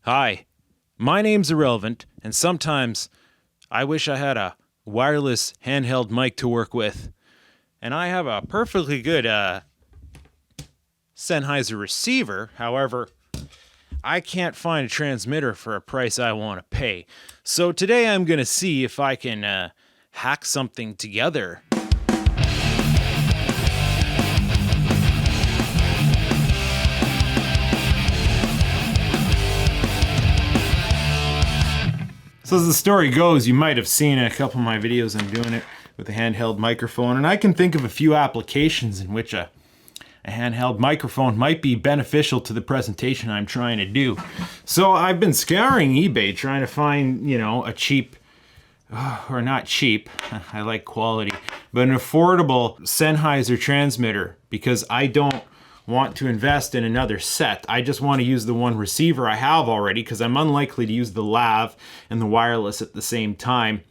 Hi, my name's Irrelevant, and sometimes I wish I had a wireless handheld mic to work with. And I have a perfectly good Sennheiser receiver. However, I can't find a transmitter for a price I want to pay. So today I'm going to see if I can hack something together. So as the story goes, you might have seen in a couple of my videos I'm doing it with a handheld microphone, and I can think of a few applications in which a handheld microphone might be beneficial to the presentation I'm trying to do. So I've been scouring eBay trying to find, a cheap, or not cheap, I like quality, but an affordable Sennheiser transmitter, because I don't want to invest in another set. I just want to use the one receiver I have already because I'm unlikely to use the lav and the wireless at the same time.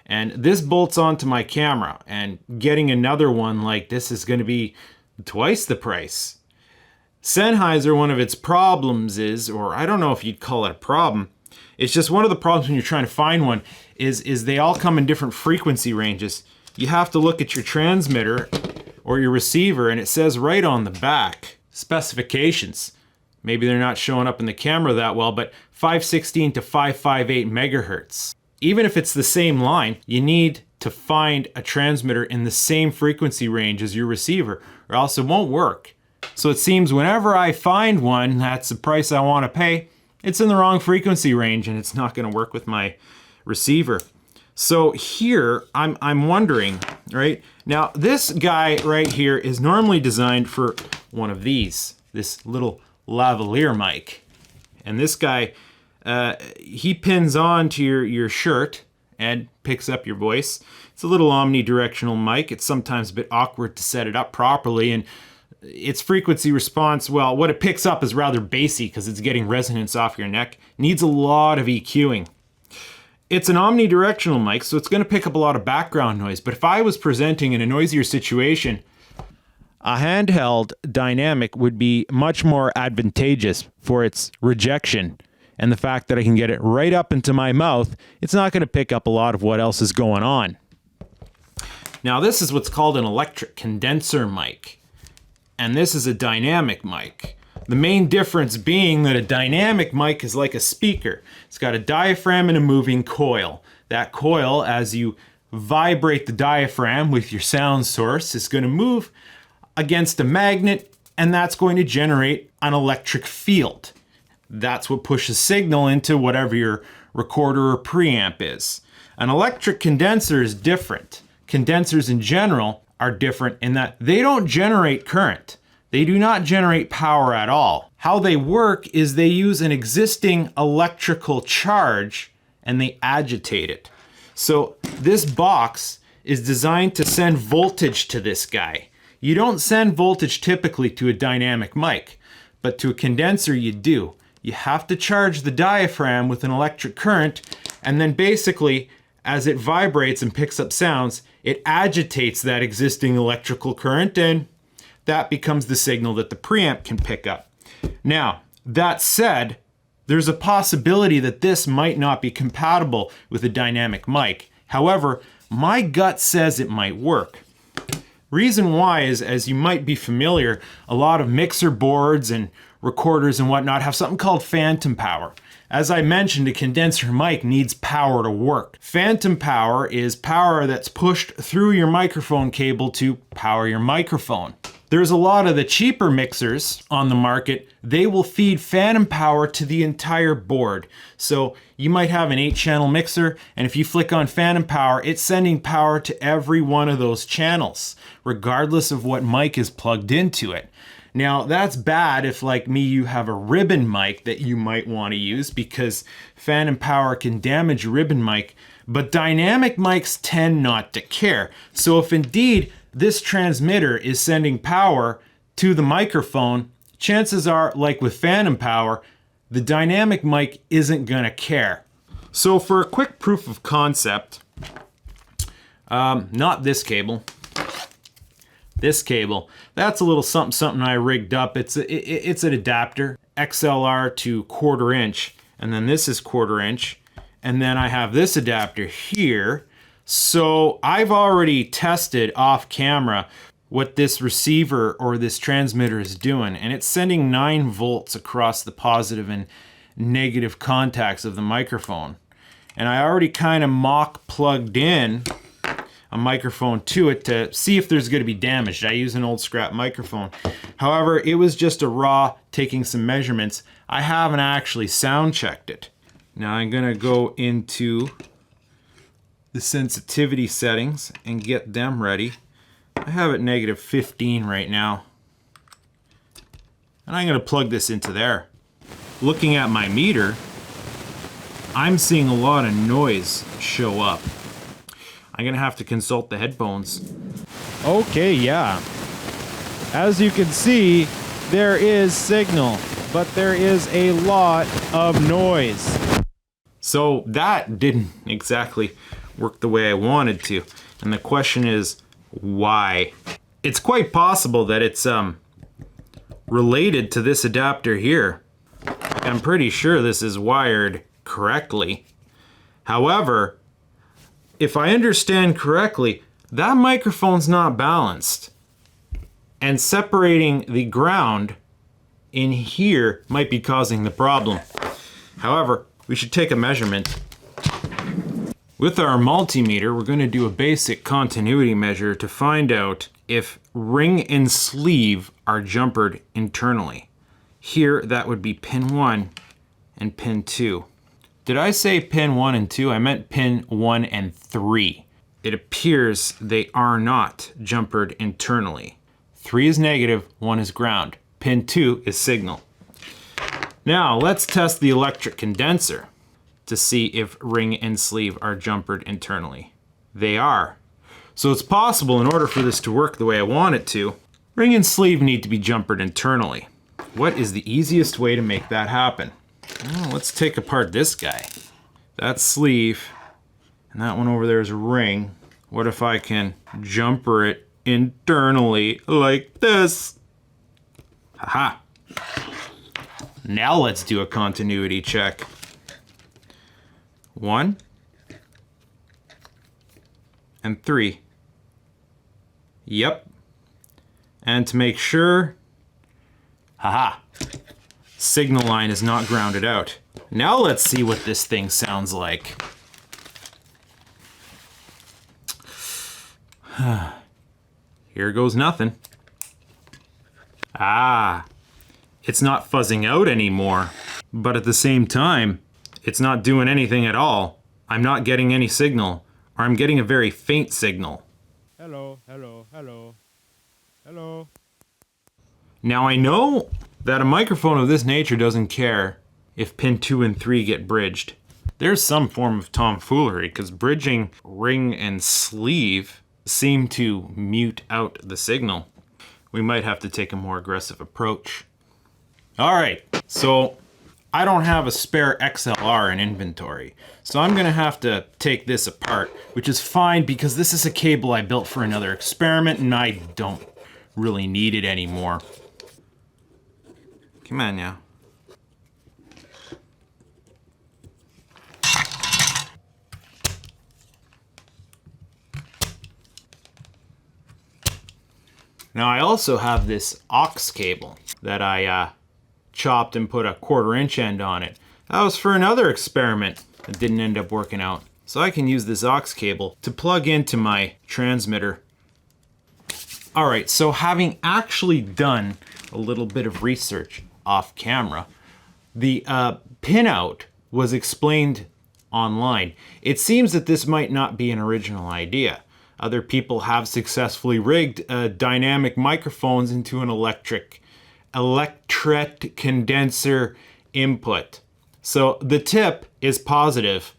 And this bolts onto my camera, and getting another one like this is going to be twice the price. Sennheiser, one of its problems is, or I don't know if you'd call it a problem, it's just one of the problems when you're trying to find one is they all come in different frequency ranges. You have to look at your transmitter or your receiver, and it says right on the back, specifications. Maybe they're not showing up in the camera that well, but 516 to 558 megahertz. Even if it's the same line, you need to find a transmitter in the same frequency range as your receiver, or else it won't work. So it seems whenever I find one that's the price I want to pay, it's in the wrong frequency range and it's not going to work with my receiver. So here, I'm wondering, right? Now, this guy right here is normally designed for one of these, this little lavalier mic. And this guy, he pins on to your shirt and picks up your voice. It's a little omnidirectional mic. It's sometimes a bit awkward to set it up properly, and its frequency response, well, what it picks up is rather bassy because it's getting resonance off your neck. Needs a lot of EQing. It's an omnidirectional mic, so it's going to pick up a lot of background noise, but if I was presenting in a noisier situation, a handheld dynamic would be much more advantageous for its rejection. And the fact that I can get it right up into my mouth, it's not going to pick up a lot of what else is going on. Now, this is what's called an electric condenser mic, and this is a dynamic mic. The main difference being that a dynamic mic is like a speaker. It's got a diaphragm and a moving coil. That coil, as you vibrate the diaphragm with your sound source, is going to move against a magnet, and that's going to generate an electric field. That's what pushes signal into whatever your recorder or preamp is. An electric condenser is different. Condensers in general are different in that they don't generate current. They do not generate power at all. How they work is they use an existing electrical charge and they agitate it. So this box is designed to send voltage to this guy. You don't send voltage typically to a dynamic mic, but to a condenser you do. You have to charge the diaphragm with an electric current, and then basically, as it vibrates and picks up sounds, it agitates that existing electrical current, and that becomes the signal that the preamp can pick up. Now, that said, there's a possibility that this might not be compatible with a dynamic mic. However, my gut says it might work. Reason why is, as you might be familiar, a lot of mixer boards and recorders and whatnot have something called phantom power. As I mentioned, a condenser mic needs power to work. Phantom power is power that's pushed through your microphone cable to power your microphone. There's a lot of the cheaper mixers on the market. They will feed phantom power to the entire board. So you might have an 8-channel mixer, and if you flick on phantom power, it's sending power to every one of those channels, regardless of what mic is plugged into it. Now, that's bad if, like me, you have a ribbon mic that you might want to use, because phantom power can damage a ribbon mic, but dynamic mics tend not to care. So if indeed this transmitter is sending power to the microphone, chances are, like with phantom power, the dynamic mic isn't gonna care. So for a quick proof of concept, not this cable, this cable, that's a little something I rigged up. It's an adapter, XLR to 1/4 inch. and then this is 1/4 inch, and then I have this adapter here. So I've already tested off camera what this receiver or this transmitter is doing, and it's sending 9 volts across the positive and negative contacts of the microphone. And I already kind of mock plugged in a microphone to it to see if there's going to be damage. I use an old scrap microphone. However, it was just a raw taking some measurements. I haven't actually sound checked it. Now I'm going to go into the sensitivity settings and get them ready. I have it -15 right now. And I'm going to plug this into there. Looking at my meter, I'm seeing a lot of noise show up. I'm going to have to consult the headphones. Okay, yeah. As you can see, there is signal, but there is a lot of noise. So that didn't exactly work the way I wanted to. And the question is, why? It's quite possible that it's related to this adapter here. I'm pretty sure this is wired correctly. However, if I understand correctly, that microphone's not balanced. And separating the ground in here might be causing the problem. However, we should take a measurement. With our multimeter, we're going to do a basic continuity measure to find out if ring and sleeve are jumpered internally. Here, that would be pin 1 and pin 2. Did I say pin 1 and 2? I meant pin 1 and 3. It appears they are not jumpered internally. 3 is negative, 1 is ground. Pin 2 is signal. Now, let's test the electric condenser to see if ring and sleeve are jumpered internally. They are. So it's possible, in order for this to work the way I want it to, ring and sleeve need to be jumpered internally. What is the easiest way to make that happen? Well, let's take apart this guy. That's sleeve, and that one over there is a ring. What if I can jumper it internally like this? Haha. Now let's do a continuity check. 1 and 3. Yep. And to make sure, haha, signal line is not grounded out. Now let's see what this thing sounds like. Here goes nothing. Ah, it's not fuzzing out anymore, but at the same time, it's not doing anything at all. I'm not getting any signal, or I'm getting a very faint signal. Hello, hello, hello, hello. Now I know that a microphone of this nature doesn't care if pin 2 and 3 get bridged. There's some form of tomfoolery, because bridging ring and sleeve seem to mute out the signal. We might have to take a more aggressive approach. All right, so I don't have a spare XLR in inventory, so I'm gonna have to take this apart, which is fine because this is a cable I built for another experiment and I don't really need it anymore. Come on now. Now I also have this aux cable that I chopped and put a 1/4 inch end on it. That was for another experiment that didn't end up working out. So I can use this aux cable to plug into my transmitter. All right, so having actually done a little bit of research off camera, the pinout was explained online. It seems that this might not be an original idea. Other people have successfully rigged dynamic microphones into an electric condenser input. So the tip is positive,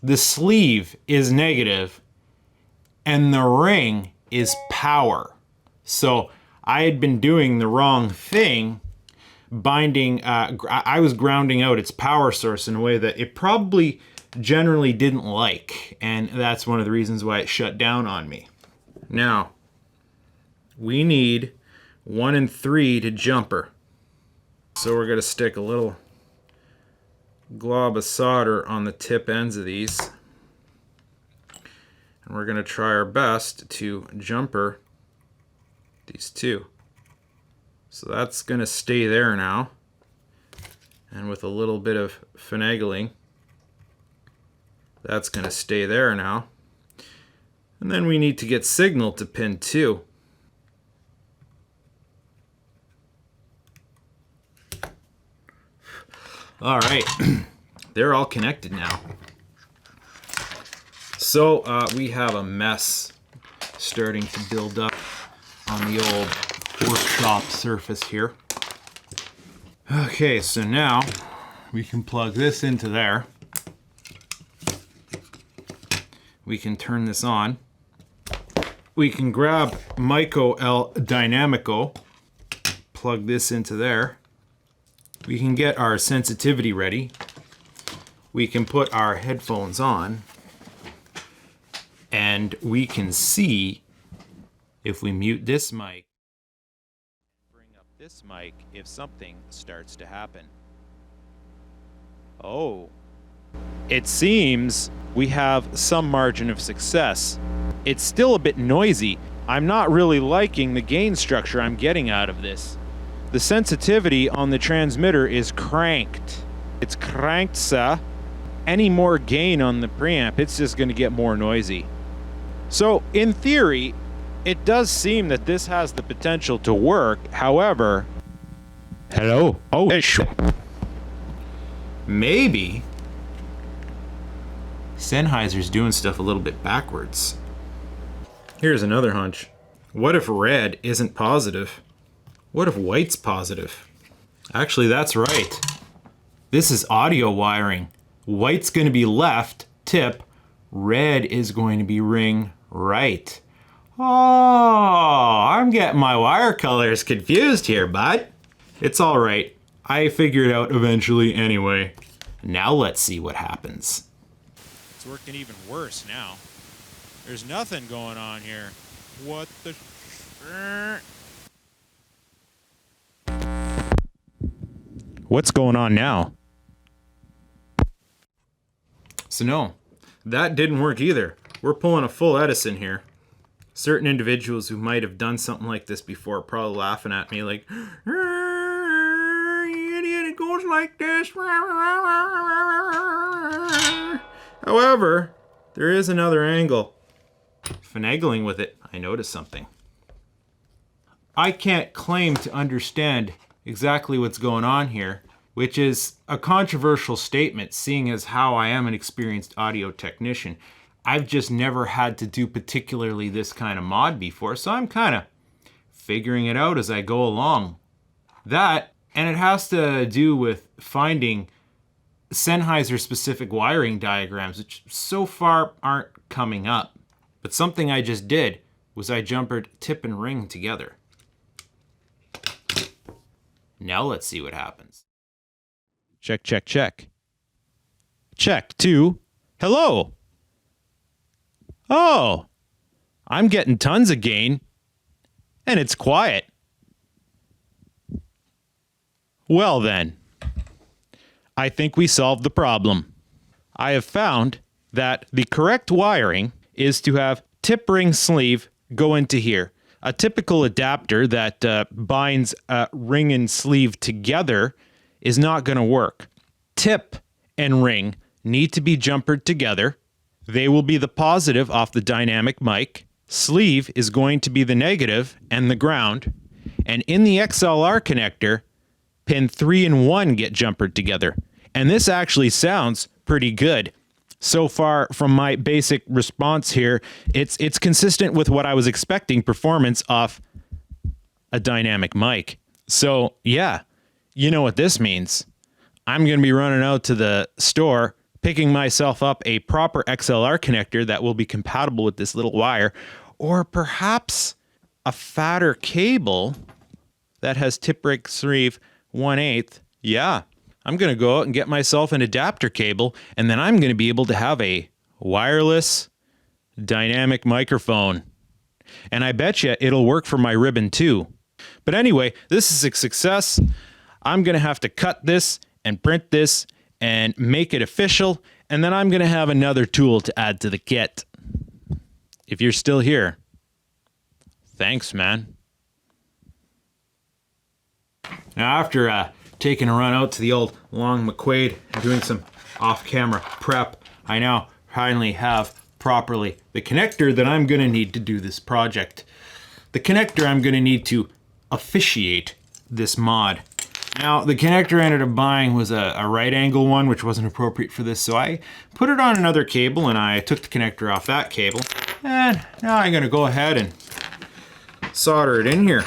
the sleeve is negative, and the ring is power. So I had been doing the wrong thing, binding, I was grounding out its power source in a way that it probably generally didn't like, and that's one of the reasons why it shut down on me. Now, we need 1 and 3 to jumper. So we're gonna stick a little glob of solder on the tip ends of these. And we're going to try our best to jumper these two. So that's going to stay there now. And with a little bit of finagling, that's going to stay there now. And then we need to get signal to pin 2. All right, they're all connected now. So we have a mess starting to build up on the old workshop surface here. Okay, so now we can plug this into there. We can turn this on. We can grab Myco L Dynamico, plug this into there. We can get our sensitivity ready. We can put our headphones on. And we can see if we mute this mic, bring up this mic if something starts to happen. Oh, it seems we have some margin of success. It's still a bit noisy. I'm not really liking the gain structure I'm getting out of this. The sensitivity on the transmitter is cranked. It's cranked, sir. Any more gain on the preamp, it's just going to get more noisy. So, in theory, it does seem that this has the potential to work. However, hello? Oh, maybe Sennheiser's doing stuff a little bit backwards. Here's another hunch. What if red isn't positive? What if white's positive? Actually, that's right. This is audio wiring. White's going to be left, tip. Red is going to be ring, right. Oh, I'm getting my wire colors confused here, bud. It's all right. I figured it out eventually anyway. Now let's see what happens. It's working even worse now. There's nothing going on here. What the... What's going on now? So no, that didn't work either. We're pulling a full Edison here. Certain individuals who might have done something like this before are probably laughing at me like, you idiot, it goes like this. However, there is another angle. Finagling with it, I noticed something. I can't claim to understand exactly what's going on here, which is a controversial statement, seeing as how I am an experienced audio technician. I've just never had to do particularly this kind of mod before, so I'm kind of figuring it out as I go along. That, and it has to do with finding Sennheiser specific wiring diagrams, which so far aren't coming up. But something I just did was I jumpered tip and ring together. Now let's see what happens. Check, check, check. Check 2. Hello. Oh, I'm getting tons of gain, and it's quiet. Well then, I think we solved the problem. I have found that the correct wiring is to have tip ring sleeve go into here. A typical adapter that binds ring and sleeve together is not going to work. Tip and ring need to be jumpered together. They will be the positive off the dynamic mic. Sleeve is going to be the negative and the ground. And in the XLR connector, pin 3 and 1 get jumpered together. And this actually sounds pretty good. So far from my basic response here, it's consistent with what I was expecting performance off a dynamic mic. So yeah, you know what this means. I'm going to be running out to the store, picking myself up a proper XLR connector that will be compatible with this little wire, or perhaps a fatter cable that has tip ring sleeve 1/8. Yeah. I'm going to go out and get myself an adapter cable, and then I'm going to be able to have a wireless dynamic microphone. And I bet you it'll work for my ribbon too. But anyway, this is a success. I'm going to have to cut this and print this and make it official, and then I'm going to have another tool to add to the kit. If you're still here, thanks, man. Now, after taking a run out to the old Long McQuaid and doing some off-camera prep, I now finally have properly the connector that I'm going to need to do this project. The connector I'm going to need to officiate this mod. Now, the connector I ended up buying was a right angle one, which wasn't appropriate for this, so I put it on another cable and I took the connector off that cable. And now I'm going to go ahead and solder it in here.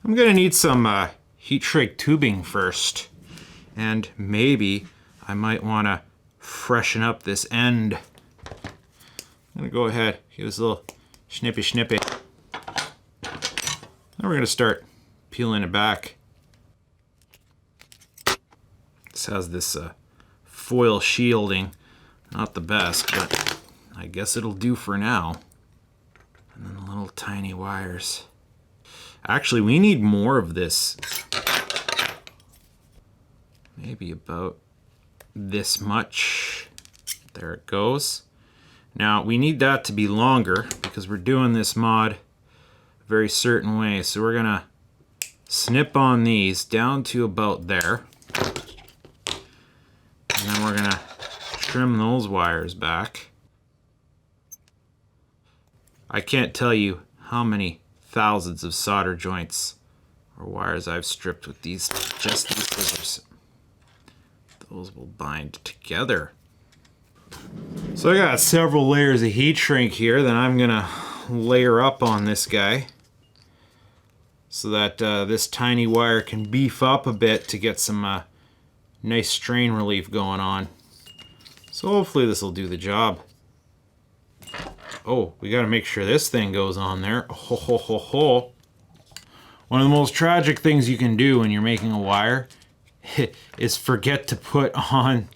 I'm going to need some heat shrink tubing first. And maybe I might want to freshen up this end. I'm going to go ahead, give this a little snippy. Now we're going to start peeling it back. This has this foil shielding. Not the best, but I guess it'll do for now. And then the little tiny wires. Actually, we need more of this. Maybe about this much. There it goes. Now, we need that to be longer because we're doing this mod a very certain way. So we're gonna snip on these down to about there. And then we're gonna trim those wires back. I can't tell you how many thousands of solder joints or wires I've stripped with these, just these scissors. Those will bind together. So I got several layers of heat shrink here that I'm gonna layer up on this guy so that this tiny wire can beef up a bit to get some nice strain relief going on. So hopefully this will do the job. Oh, we gotta make sure this thing goes on there. Ho ho ho ho. One of the most tragic things you can do when you're making a wire is forget to put on,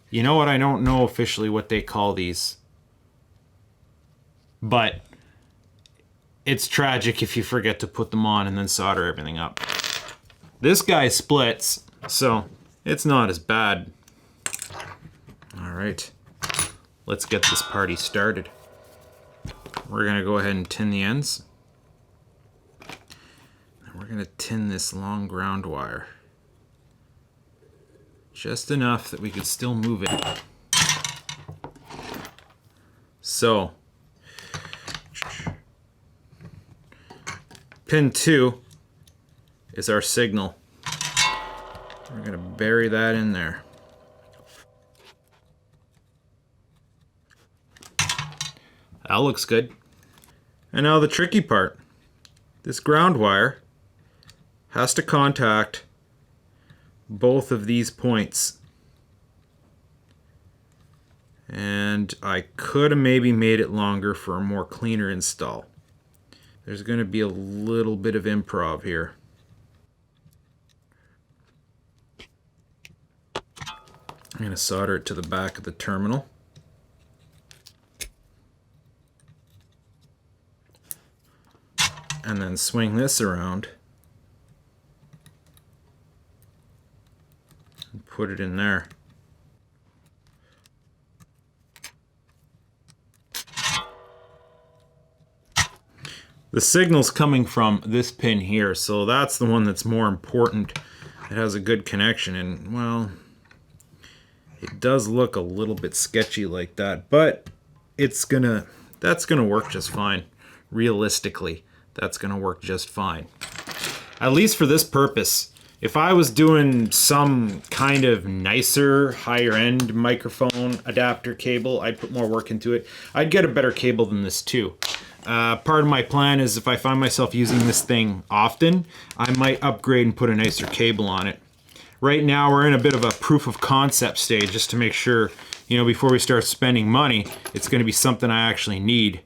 you know what, I don't know officially what they call these, but it's tragic if you forget to put them on and then solder everything up. This guy splits, so it's not as bad. All right, let's get this party started. We're gonna go ahead and tin the ends. And we're gonna tin this long ground wire. Just enough that we could still move it. So, pin 2 is our signal. We're gonna bury that in there. That looks good. And now the tricky part. This ground wire has to contact both of these points. And I could have maybe made it longer for a more cleaner install. There's going to be a little bit of improv here. I'm going to solder it to the back of the terminal. And then swing this around and put it in there. The signal's coming from this pin here, so that's the one that's more important. It has a good connection, and well, it does look a little bit sketchy like that, but that's gonna work just fine. Realistically, that's gonna work just fine. At least for this purpose. If I was doing some kind of nicer, higher end microphone adapter cable, I'd put more work into it. I'd get a better cable than this too. Part of my plan is if I find myself using this thing often, I might upgrade and put a nicer cable on it. Right now we're in a bit of a proof of concept stage just to make sure, you know, before we start spending money, it's gonna be something I actually need.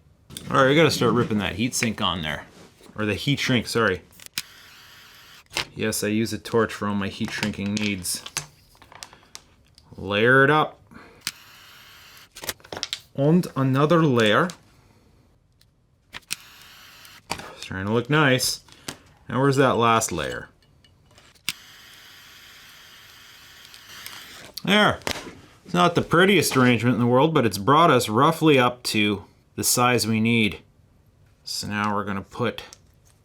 All right, I gotta start ripping that heatsink on there. Or the heat shrink, sorry. Yes, I use a torch for all my heat shrinking needs. Layer it up. And another layer. It's trying to look nice. Now where's that last layer? There. It's not the prettiest arrangement in the world, but it's brought us roughly up to the size we need. So now we're going to put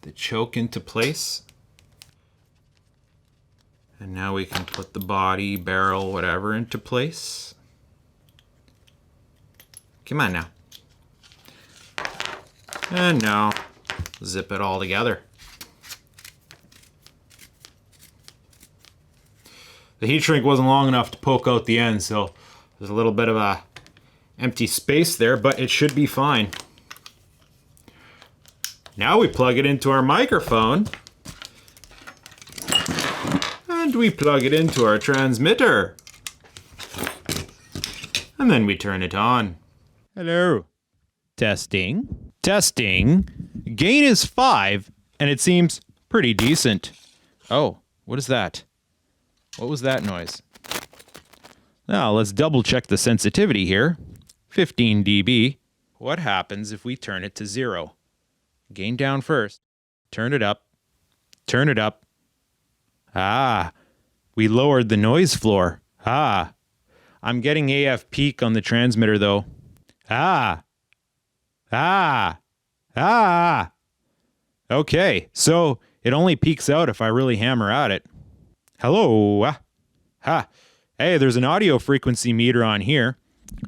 the choke into place. And now we can put the body, barrel, whatever into place. Come on now. And now zip it all together. The heat shrink wasn't long enough to poke out the end, so there's a little bit of a empty space there, but it should be fine. Now we plug it into our microphone. And we plug it into our transmitter. And then we turn it on. Hello. Testing. Testing. Gain is 5, and it seems pretty decent. Oh, what is that? What was that noise? Now, let's double check the sensitivity here. 15 dB. What happens if we turn it to 0? Gain down first. Turn it up. Turn it up. Ah, we lowered the noise floor. Ah, I'm getting AF peak on the transmitter though. Ah, ah, ah. Okay, so it only peaks out if I really hammer at it. Hello. Ah. Ha. Hey, there's an audio frequency meter on here.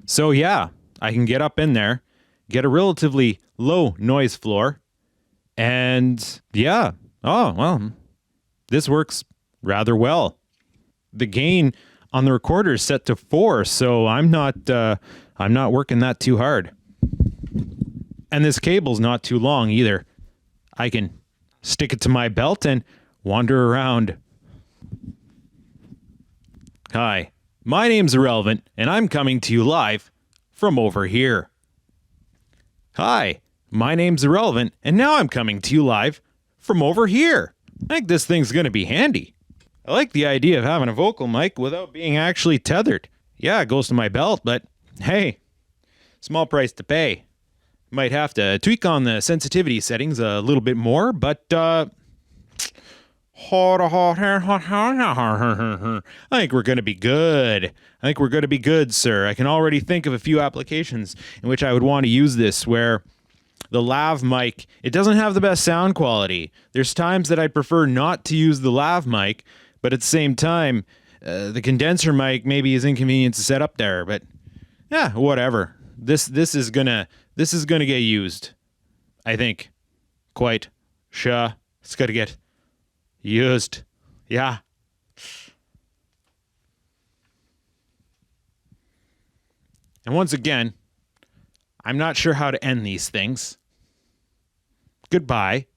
So yeah, I can get up in there, get a relatively low noise floor, and yeah, oh, well, this works rather well. The gain on the recorder is set to 4, so I'm not working that too hard. And this cable's not too long either. I can stick it to my belt and wander around. Hi, my name's Irrelevant, and I'm coming to you live from over here. Hi, my name's Irrelevant, and now I'm coming to you live from over here. I think this thing's going to be handy. I like the idea of having a vocal mic without being actually tethered. Yeah, it goes to my belt, but hey, small price to pay. Might have to tweak on the sensitivity settings a little bit more, but I think we're going to be good. I think we're going to be good, sir. I can already think of a few applications in which I would want to use this where the lav mic, it doesn't have the best sound quality. There's times that I'd prefer not to use the lav mic, but at the same time, the condenser mic maybe is inconvenient to set up there, but yeah, whatever. This is gonna get used. I think. Quite sure. It's gonna get used. Yeah. And once again, I'm not sure how to end these things. Goodbye.